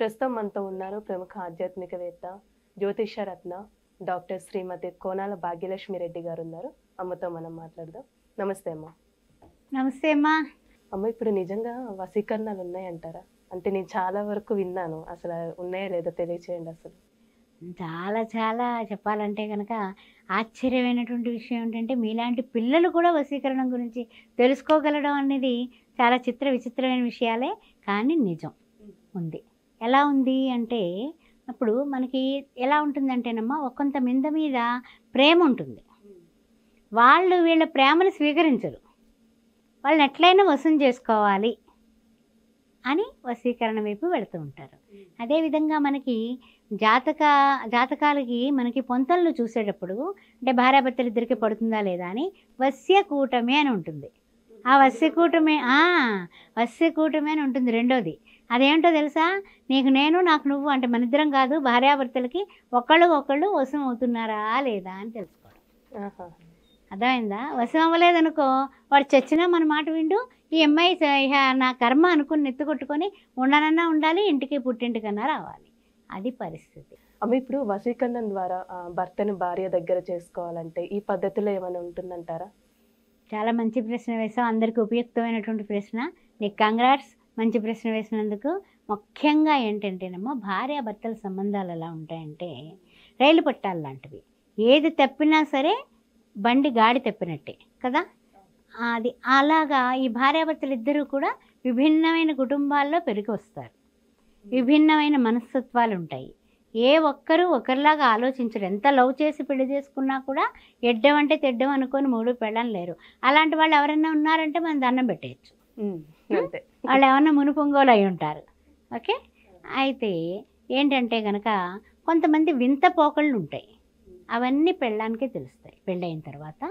ప్రస్తుతం మనతో ఉన్నారు ప్రముఖ ఆధ్యాత్మికవేత్త, జ్యోతిష రత్న, డాక్టర్ శ్రీమతి కోనాల భాగ్యలక్ష్మి రెడ్డి గారు ఉన్నారు. అమ్మతో మనం మాట్లాడదాం. నమస్తే అమ్మ. నమస్తే అమ్మా. అమ్మ, ఇప్పుడు నిజంగా వశీకరణాలు ఉన్నాయంటారా? అంటే నేను చాలా వరకు విన్నాను, అసలు ఉన్నాయో లేదో తెలియచేయండి. అసలు చాలా చాలా చెప్పాలంటే కనుక ఆశ్చర్యమైనటువంటి విషయం ఏంటంటే మీలాంటి పిల్లలు కూడా వశీకరణం గురించి తెలుసుకోగలడం అనేది చాలా విచిత్రమైన విషయాలే, కానీ నిజం ఉంది. ఎలా ఉంది అంటే అప్పుడు మనకి ఎలా ఉంటుందంటేనమ్మా, ఒకంత మింద మీద ప్రేమ ఉంటుంది. వాళ్ళు వీళ్ళ ప్రేమను స్వీకరించరు, వాళ్ళని ఎట్లయినా వశం చేసుకోవాలి అని వశీకరణ వైపు వెళుతూ ఉంటారు. అదేవిధంగా మనకి జాతకాలకి మనకి పొంతనలు చూసేటప్పుడు అంటే భార్యాభర్తలు ఇద్దరికి పడుతుందా లేదా అని వశ్యకూటమి అని ఉంటుంది. ఆ వశ్యకూటమి అని ఉంటుంది. రెండోది అదేంటో తెలుసా? నీకు నేను, నాకు నువ్వు, అంటే మన ఇద్దరం కాదు, భార్యాభర్తలకి ఒకళ్ళు వశం అవుతున్నారా లేదా అని తెలుసుకోవడం. అర్థమైందా? వశం అవ్వలేదనుకో, వాడు చచ్చినా మన మాట విండు. ఈ అమ్మాయి నా కర్మ అనుకుని ఎత్తుకొట్టుకొని ఉండనన్నా ఉండాలి, ఇంటికి పుట్టింటికన్నా రావాలి. అది పరిస్థితి. అమ్మ, ఇప్పుడు వశీకరణం ద్వారా భర్తను భార్య దగ్గర చేసుకోవాలంటే ఈ పద్ధతిలో ఏమైనా ఉంటుందంటారా? చాలా మంచి ప్రశ్న వేసావు. అందరికీ ఉపయుక్తమైనటువంటి ప్రశ్న. నీకు కంగ్రాట్స్, మంచి ప్రశ్న వేసినందుకు. ముఖ్యంగా ఏంటంటేనమ్మా, భార్యాభర్తల సంబంధాలు ఎలా ఉంటాయంటే రైలు పట్టాలు లాంటివి. ఏది తప్పినా సరే బండి గాడి తప్పినట్టే కదా. అది అలాగా ఈ భార్యాభర్తలు ఇద్దరూ కూడా విభిన్నమైన కుటుంబాల్లో పెరిగి వస్తారు. విభిన్నమైన మనస్తత్వాలు ఉంటాయి. ఏ ఒక్కరూ ఒకరిలాగా ఆలోచించరు. ఎంత లవ్ చేసి పెళ్లి చేసుకున్నా కూడా ఎడ్డం అంటే తెడ్డం అనుకొని మూడు పెళ్ళని లేరు. అలాంటి వాళ్ళు ఎవరైనా ఉన్నారంటే మనం దండం పెట్టేయచ్చు. వాళ్ళు ఏమన్నా మునుపొంగోలు అయి ఉంటారు. ఓకే. అయితే ఏంటంటే కనుక కొంతమంది వింత పోకళ్ళు ఉంటాయి. అవన్నీ పెళ్ళానికే తెలుస్తాయి. పెళ్ళయిన తర్వాత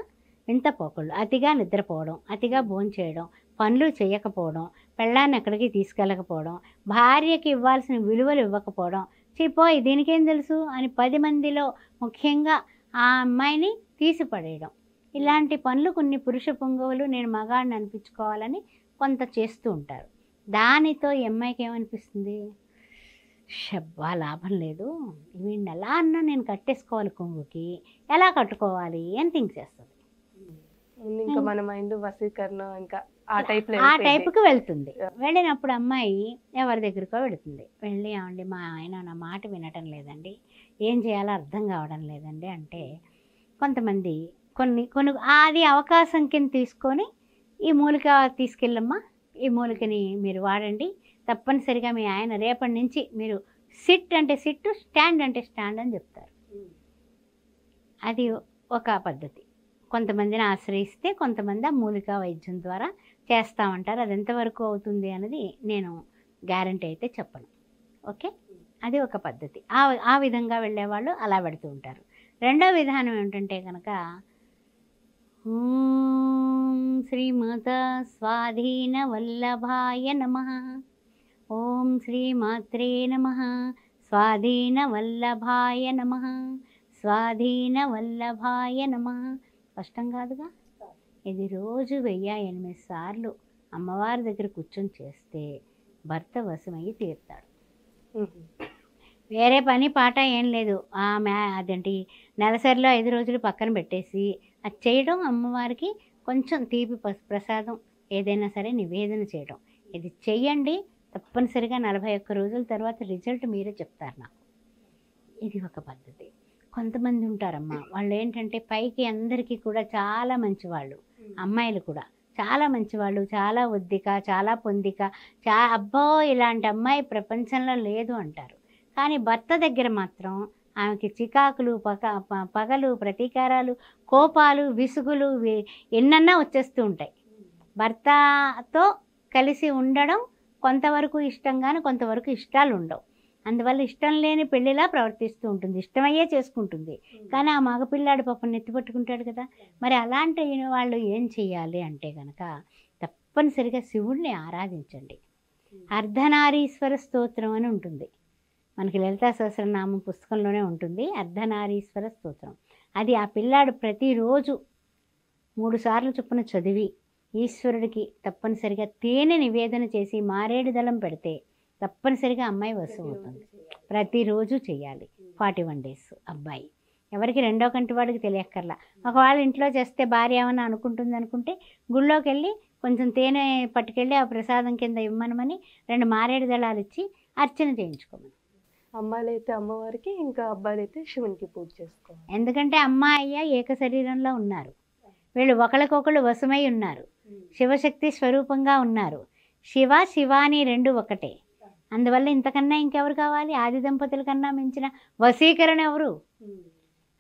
వింత పోకళ్ళు, అతిగా నిద్రపోవడం, అతిగా భోంచేయడం, పనులు చేయకపోవడం, పెళ్ళాన్ని ఎక్కడికి తీసుకెళ్ళకపోవడం, భార్యకి ఇవ్వాల్సిన విలువలు ఇవ్వకపోవడం, చిపోయి దీనికేం తెలుసు అని 10 మందిలో ముఖ్యంగా ఆ అమ్మాయిని తీసిపడేయడం. ఇలాంటి పనులు కొన్ని పురుష పొంగవులు నేను మగాడిని అనిపించుకోవాలని కొంత చేస్తూ ఉంటారు. దానితో ఈ అమ్మాయికి ఏమనిపిస్తుంది? షబ్బా, లాభం లేదు, వీడిని ఎలా అన్నా నేను కట్టేసుకోవాలి, కొంగుకి ఎలా కట్టుకోవాలి అని థింక్ చేస్తుంది. ఇంకా మన మైండ్ వశీకరణ ఇంకా ఆ టైప్కి వెళ్తుంది. వెళ్ళినప్పుడు అమ్మాయి ఎవరి దగ్గరకో వెళుతుంది. వెళ్ళి, ఏమండి మా ఆయన నా మాట వినటం లేదండి, ఏం చేయాలో అర్థం కావడం లేదండి అంటే కొంతమంది కొన్ని అది అవకాశం కింద తీసుకొని ఈ మూలిక తీసుకెళ్ళమ్మా, ఈ మూలికని మీరు వాడండి, తప్పనిసరిగా మీ ఆయన రేపటి నుంచి మీరు సిట్ అంటే సిట్, స్టాండ్ అంటే స్టాండ్ అని చెప్తారు. అది ఒక పద్ధతి. కొంతమందిని ఆశ్రయిస్తే కొంతమంది ఆ మూలికా వైద్యం ద్వారా చేస్తామంటారు. అది ఎంతవరకు అవుతుంది అనేది నేను గ్యారంటీ అయితే చెప్పను. ఓకే. అది ఒక పద్ధతి. ఆ విధంగా వెళ్ళేవాళ్ళు అలా పెడుతూ ఉంటారు. రెండో విధానం ఏంటంటే కనుక ఓం శ్రీమాతా స్వాధీన వల్లభాయ నమః, ఓం శ్రీమాత్రే నమః, స్వాధీన వల్లభాయ నమః, స్వాధీన వల్లభాయ నమః. కష్టం కాదుగా. ఇది రోజు 1008 సార్లు అమ్మవారి దగ్గర కూర్చొని చేస్తే భర్త వశమయ్యి తీరుతాడు. వేరే పని పాట ఏం లేదు. అదేంటి నెలసరిలో 5 రోజులు పక్కన పెట్టేసి అది చేయడం, అమ్మవారికి కొంచెం తీపి ప్రసాదం ఏదైనా సరే నివేదన చేయడం, ఇది చెయ్యండి. తప్పనిసరిగా 41 రోజుల తర్వాత రిజల్ట్ మీరే చెప్తారు నాకు. ఇది ఒక పద్ధతి. కొంతమంది ఉంటారమ్మా, వాళ్ళు ఏంటంటే పైకి అందరికీ కూడా చాలా మంచివాళ్ళు, అమ్మాయిలు కూడా చాలా మంచివాళ్ళు, చాలా ఒద్దిక, చాలా పొందిక, అబ్బో ఇలాంటి అమ్మాయి ప్రపంచంలో లేదు అంటారు. కానీ భర్త దగ్గర మాత్రం ఆమెకి చికాకులు, పగలు, ప్రతీకారాలు, కోపాలు, విసుగులు ఎన్నన్నా వచ్చేస్తూ ఉంటాయి. భర్తతో కలిసి ఉండడం కొంతవరకు ఇష్టం కానీ కొంతవరకు ఇష్టాలు ఉండవు. అందువల్ల ఇష్టం లేని పెళ్ళిలా ప్రవర్తిస్తూ ఉంటుంది, ఇష్టమయ్యే చేసుకుంటుంది. కానీ ఆ మగపిల్లాడు పాపం ఎత్తిపట్టుకుంటాడు కదా. మరి అలాంటి వాళ్ళు ఏం చేయాలి అంటే కనుక తప్పనిసరిగా శివుణ్ణి ఆరాధించండి. అర్ధనారీశ్వర స్తోత్రం అని ఉంటుంది మనకి లలితా సహస్రనామం పుస్తకంలోనే ఉంటుంది. అర్ధనారీశ్వర స్తోత్రం అది ఆ పిల్లాడు ప్రతిరోజు 3 సార్లు చొప్పున చదివి ఈశ్వరుడికి తప్పనిసరిగా తేనె నివేదన చేసి మారేడు దళం పెడితే తప్పనిసరిగా అమ్మాయి వశం అవుతుంది. ప్రతిరోజు చేయాలి 41 డేస్ అబ్బాయి. ఎవరికి రెండో కంటి వాడికి తెలియక్కర్లా. ఒకవేళ ఇంట్లో చేస్తే భార్య ఏమన్నా అనుకుంటుంది అనుకుంటే గుళ్ళోకి వెళ్ళి కొంచెం తేనె పట్టుకెళ్ళి ఆ ప్రసాదం కింద ఇవ్వమనమని 2 మారేడు దళాలు ఇచ్చి అర్చన చేయించుకోమని. అమ్మాయిలు అయితే అమ్మవారికి, ఇంకా అబ్బాయిలు అయితే శివునికి పూజ చేసుకోవాలి. ఎందుకంటే అమ్మ అయ్య ఏక శరీరంలో ఉన్నారు. వీళ్ళు ఒకరికొకళ్ళు వశమై ఉన్నారు. శివశక్తి స్వరూపంగా ఉన్నారు. శివ శివాని 2 ఒకటే. అందువల్ల ఇంతకన్నా ఇంకెవరు కావాలి? ఆది దంపతుల కన్నా మించిన వశీకరణ ఎవరు?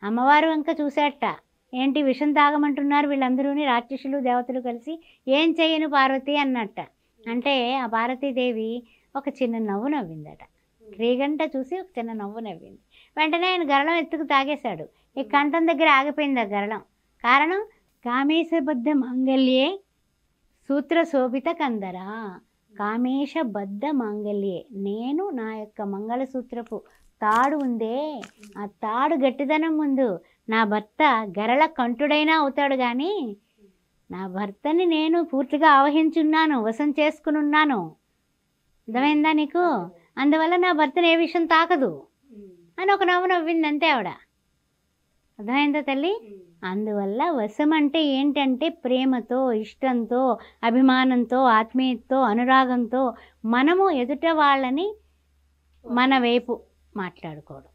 అమ్మవారు ఇంకా చూసేట, ఏంటి విషం తాగమంటున్నారు వీళ్ళందరూ, రాక్షసులు దేవతలు కలిసి, ఏం చేయను పార్వతి అన్నట్ట. అంటే ఆ పార్వతీదేవి ఒక చిన్న నవ్వు నవ్విందట. రేగంట చూసి ఒక చిన్న నవ్వు నవ్వింది. వెంటనే ఆయన గరళం ఎత్తుకు తాగేశాడు. ఈ కంఠం దగ్గర ఆగిపోయింది ఆ గరళం. కారణం, కామేశబద్ధ మాంగళ్యే సూత్ర శోభిత కందరా. కామేశబద్ధ మాంగళ్యే, నేను నా యొక్క మంగళసూత్రపు తాడు ఉందే, ఆ తాడు గట్టిదనం ముందు నా భర్త గరళ కంఠుడైనా అవుతాడు, కానీ నా భర్తని నేను పూర్తిగా ఆవహించున్నాను, వశం చేసుకుని ఉన్నాను. అర్థమైందా నీకు? అందువల్ల నా భర్తను ఏ విషయం తాకదు అని ఒక నవ్వు నవ్వింది అంతే ఆవిడ. అర్థమైందా తల్లి? అందువల్ల వశం అంటే ఏంటంటే ప్రేమతో, ఇష్టంతో, అభిమానంతో, ఆత్మీయతతో, అనురాగంతో మనము ఎదుట వాళ్ళని మన వైపు మాట్లాడుకోవడం.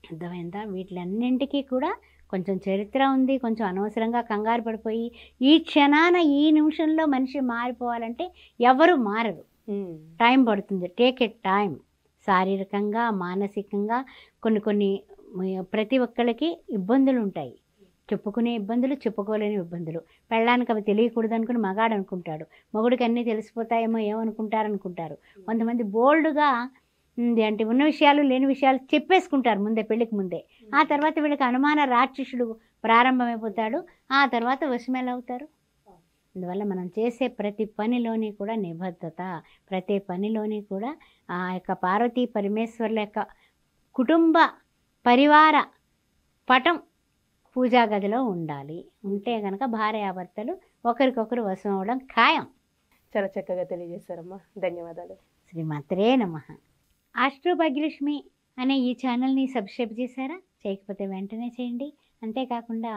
అర్థమైందా? వీటిలన్నింటికీ కూడా కొంచెం చరిత్ర ఉంది. కొంచెం అనవసరంగా కంగారు పడిపోయి ఈ క్షణాన ఈ నిమిషంలో మనిషి మారిపోవాలంటే ఎవరు మారరు. టైం పడుతుంది. Take a time. శారీరకంగా, మానసికంగా కొన్ని ప్రతి ఒక్కళ్ళకి ఇబ్బందులు ఉంటాయి. చెప్పుకునే ఇబ్బందులు, చెప్పుకోలేని ఇబ్బందులు. పెళ్ళానికి అవి తెలియకూడదు అనుకుని మగాడు అనుకుంటాడు. మొగుడికి అన్నీ తెలిసిపోతాయేమో ఏమనుకుంటారు. కొంతమంది బోల్డ్గా అంటే ఉన్న విషయాలు లేని విషయాలు చెప్పేసుకుంటారు ముందే, పెళ్ళికి ముందే. ఆ తర్వాత వీళ్ళకి అనుమాన రాక్షసుడు ప్రారంభమైపోతాడు. ఆ తర్వాత వశమేలవుతారు. అందువల్ల మనం చేసే ప్రతి పనిలోని కూడా నిబద్ధత, ప్రతి పనిలోని కూడా ఆ యొక్క పార్వతీ పరమేశ్వర్ల యొక్క కుటుంబ పరివార పటం పూజా గదిలో ఉండాలి. ఉంటే కనుక భార్యాభర్తలు ఒకరికొకరు వశం అవ్వడం ఖాయం. చాలా చక్కగా తెలియజేశారమ్మా. ధన్యవాదాలు. శ్రీమాత్రే నమః. ఆస్ట్రో భాగ్యలక్ష్మి అనే ఈ ఛానల్ని సబ్స్క్రైబ్ చేశారా? చేయకపోతే వెంటనే చేయండి. అంతేకాకుండా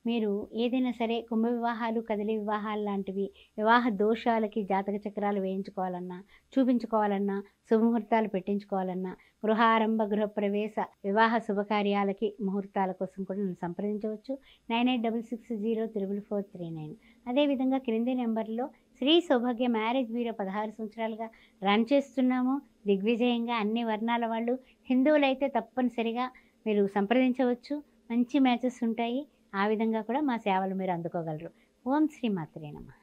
మీరు ఏదైనా సరే కుంభ వివాహాలు, కదలి వివాహాలు లాంటివి, వివాహ దోషాలకి జాతక చక్రాలు వేయించుకోవాలన్నా, చూపించుకోవాలన్నా, శుభముహూర్తాలు పెట్టించుకోవాలన్నా, గృహారంభ, గృహప్రవేశ, వివాహ శుభకార్యాలకి ముహూర్తాల కోసం కూడా నన్ను సంప్రదించవచ్చు. 9866034439. అదేవిధంగా క్రింది నెంబర్లో శ్రీ సౌభాగ్య మ్యారేజ్ బ్యూరో 16 సంవత్సరాలుగా రన్ చేస్తున్నాము. దిగ్విజయంగా అన్ని వర్ణాల వాళ్ళు, హిందువులైతే తప్పనిసరిగా మీరు సంప్రదించవచ్చు. మంచి మ్యాచెస్ ఉంటాయి. ఆ విధంగా కూడా మా సేవలు మీరు అందుకోగలరు. ఓం శ్రీ మాత్రే నమః.